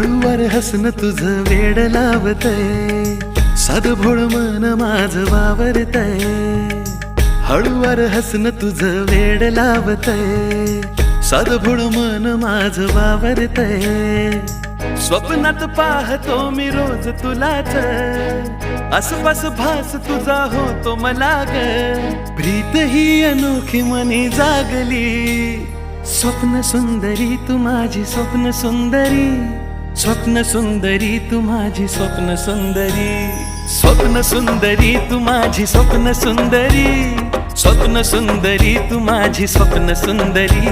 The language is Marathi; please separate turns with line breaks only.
हळूवार हसणं तुझं वेड लावतय, साधं भोळ मन माझं वावरतय. हळूवार हसणं तुझं वेड लावतय, साधं भोळ मन माझं वावरतय. स्वप्नात पाहतो मी रोज तुलाच, आसपास भास तुझा होतो मला ग. प्रीत ही अनोखी मनी जागली, स्वप्न सुंदरी तू माझी स्वप्न सुंदरी. स्वप्न सुंदरी तू माझी स्वप्न सुंदरी. स्वप्न सुंदरी तू माझी स्वप्न सुंदरी. स्वप्न सुंदरी तू माझी स्वप्न सुंदरी.